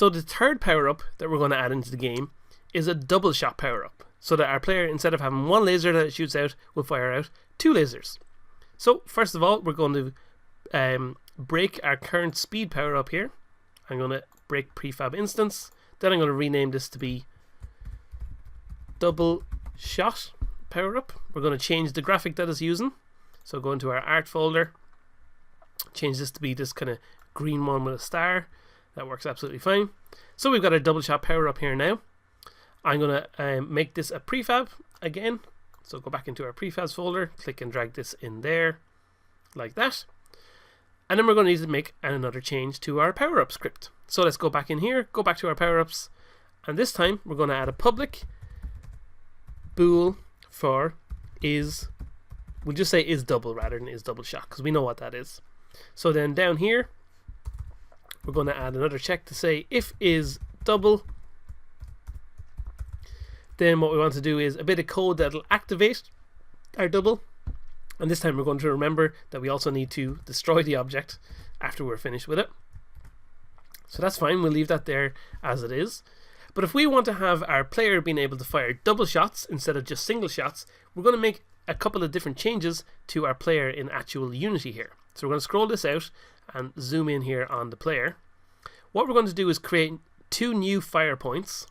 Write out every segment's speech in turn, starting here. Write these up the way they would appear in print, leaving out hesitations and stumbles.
So the third power up that we're going to add into the game is a double shot power up, so that our player, instead of having one laser that it shoots out, will fire out two lasers. So first of all, we're going to break our current speed power up here. I'm going to break prefab instance. Then I'm going to rename this to be double shot power up. We're going to change the graphic that it's using. So go into our art folder, change this to be this kind of green one with a star. That works absolutely fine. So we've got our double shot power up here now. I'm going to make this a prefab again. So go back into our prefabs folder, click and drag this in there like that. And then we're going to need to make another change to our power up script. So let's go back in here, go back to our power ups, and this time we're going to add a public bool for is, we'll just say is double rather than is double shot, because we know what that is. So then down here we're going to add another check to say if is double. Then what we want to do is a bit of code that will activate our double, and this time we're going to remember that we also need to destroy the object after we're finished with it. So that's fine, we'll leave that there as it is. But if we want to have our player being able to fire double shots instead of just single shots, we're going to make a couple of different changes to our player in actual Unity here. So we're going to scroll this out and zoom in here on the player. What we're going to do is create two new fire points.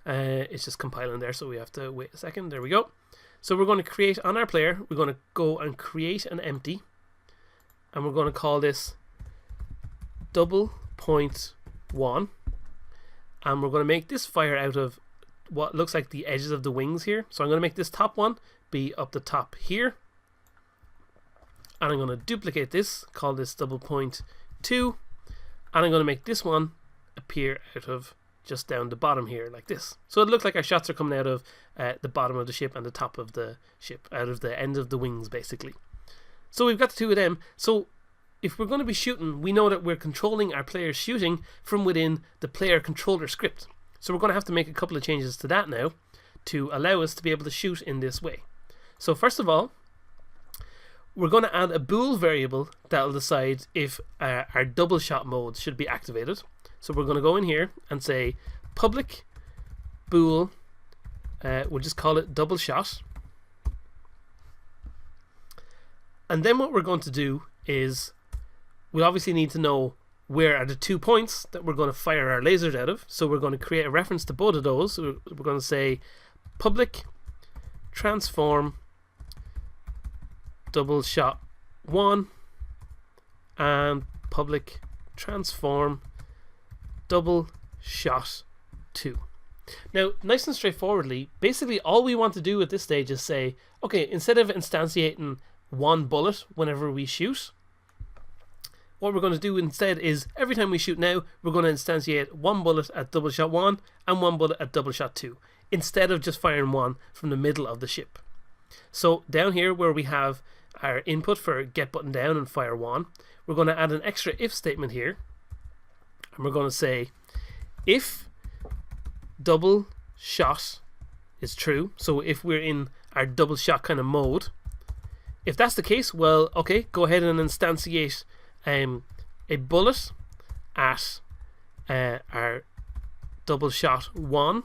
It's just compiling there, so we have to wait a second. There we go. So we're going to create on our player, we're going to go and create an empty, and we're going to call this double point 1, and we're going to make this fire out of what looks like the edges of the wings here. So I'm going to make this top one be up the top here, and I'm going to duplicate this, call this double point 2, and I'm going to make this one appear out of just down the bottom here like this. So it looks like our shots are coming out of the bottom of the ship and the top of the ship, out of the end of the wings basically. So we've got the two of them. So if we're going to be shooting, we know that we're controlling our player's shooting from within the player controller script. So we're going to have to make a couple of changes to that now to allow us to be able to shoot in this way. So first of all, we're going to add a bool variable that will decide if our double shot mode should be activated. So we're going to go in here and say public bool, we'll just call it double shot. And then what we're going to do is we obviously need to know where are the 2 points that we're going to fire our lasers out of. So we're going to create a reference to both of those. So we're going to say public transform double shot 1 and public transform double shot 2. Now, nice and straightforwardly, basically all we want to do at this stage is say, okay, instead of instantiating one bullet whenever we shoot, what we're going to do instead is every time we shoot now, we're going to instantiate one bullet at double shot 1 and one bullet at double shot 2, instead of just firing one from the middle of the ship. So down here where we have our input for get button down and fire 1, we're going to add an extra if statement here, and we're going to say if double shot is true, so if we're in our double shot kind of mode, if that's the case, well, okay, go ahead and instantiate a bullet at our double shot 1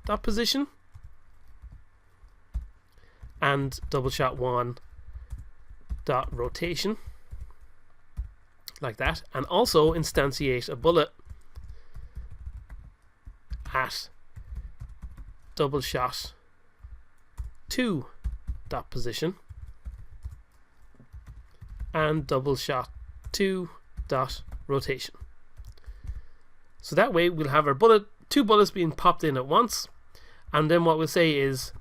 that position and double shot 1 dot rotation like that, and also instantiate a bullet at double shot 2 dot position and double shot 2 dot rotation. So that way we'll have our two bullets being popped in at once, and then what we'll say is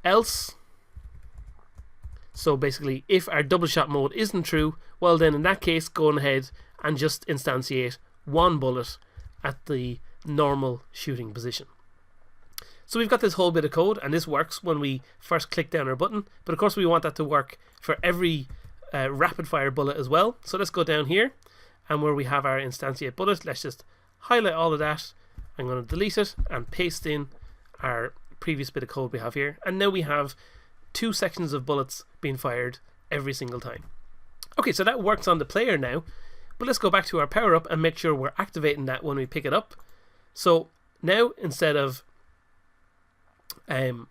else. So basically, if our double shot mode isn't true, well then in that case go on ahead and just instantiate one bullet at the normal shooting position. So we've got this whole bit of code, and this works when we first click down our button, but of course we want that to work for every rapid fire bullet as well. So let's go down here, and where we have our instantiate bullet, let's just highlight all of that. I'm going to delete it and paste in our previous bit of code we have here, and now we have 2 sections of bullets being fired every single time. Okay, so that works on the player now. But let's go back to our power up and make sure we're activating that when we pick it up. So now instead of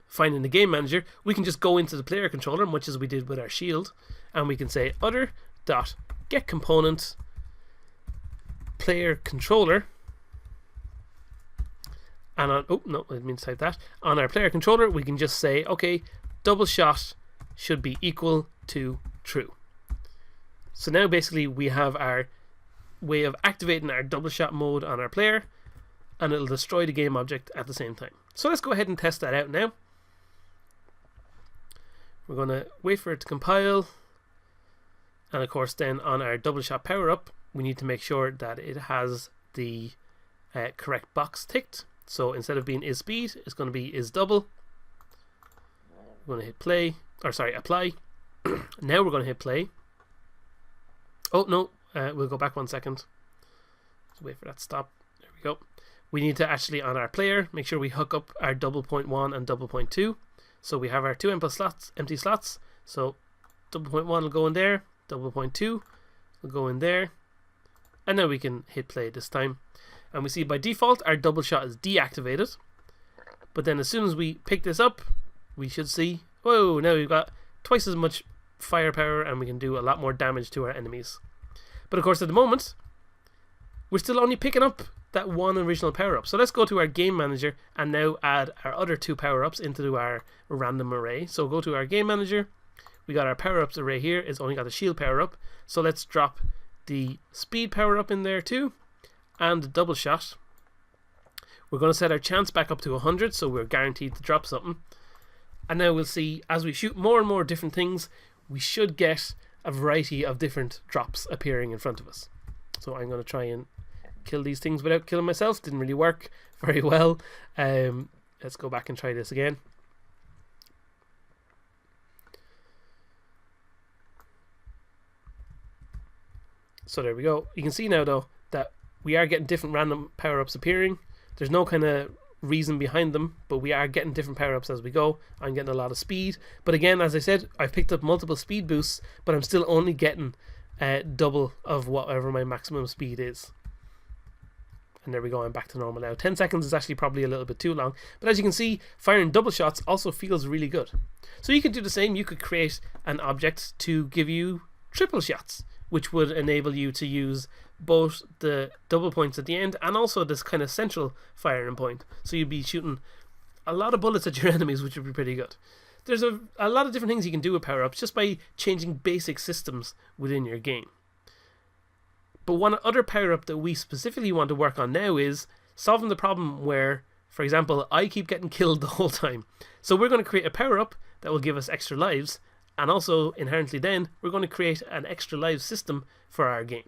finding the game manager, we can just go into the player controller, much as we did with our shield, and we can say other dot get component player controller, and on, oh no, I didn't mean to type that. On our player controller, we can just say, okay, double shot should be equal to true. So now basically we have our way of activating our double shot mode on our player, and it'll destroy the game object at the same time. So let's go ahead and test that out now. We're going to wait for it to compile, and of course then on our double shot power up we need to make sure that it has the correct box ticked. So instead of being is speed, it's going to be is double. We're going to hit play, or sorry, apply. Now we're going to hit play. Oh no, we'll go back 1 second. Just wait for that to stop. There we go. We need to actually, on our player, make sure we hook up our double point 1 and double point 2. So we have our two empty slots. So double point 1 will go in there, double point 2 will go in there, and now we can hit play this time. And we see by default our double shot is deactivated. But then as soon as we pick this up, we should see, whoa, now we've got twice as much firepower and we can do a lot more damage to our enemies. But of course at the moment we're still only picking up that one original power up. So let's go to our game manager and now add our other two power ups into our random array. So go to our game manager, we got our power ups array here, it's only got the shield power up. So let's drop the speed power up in there too, and the double shot. We're going to set our chance back up to 100, so we're guaranteed to drop something. And now we'll see, as we shoot more and more different things, we should get a variety of different drops appearing in front of us. So I'm going to try and kill these things without killing myself. Didn't really work very well. Let's go back and try this again. So there we go. You can see now though that we are getting different random power-ups appearing. There's no kind of reason behind them, but we are getting different power-ups as we go. I'm getting a lot of speed, but again, as I said, I've picked up multiple speed boosts, but I'm still only getting double of whatever my maximum speed is. And there we go, I'm back to normal now. 10 seconds is actually probably a little bit too long, but as you can see, firing double shots also feels really good. So you could do the same. You could create an object to give you triple shots, which would enable you to use both the double points at the end and also this kind of central firing point. So you'd be shooting a lot of bullets at your enemies, which would be pretty good. There's a lot of different things you can do with power-ups just by changing basic systems within your game. But one other power-up that we specifically want to work on now is solving the problem where, for example, I keep getting killed the whole time. So we're going to create a power-up that will give us extra lives, and also inherently then we're going to create an extra life system for our game.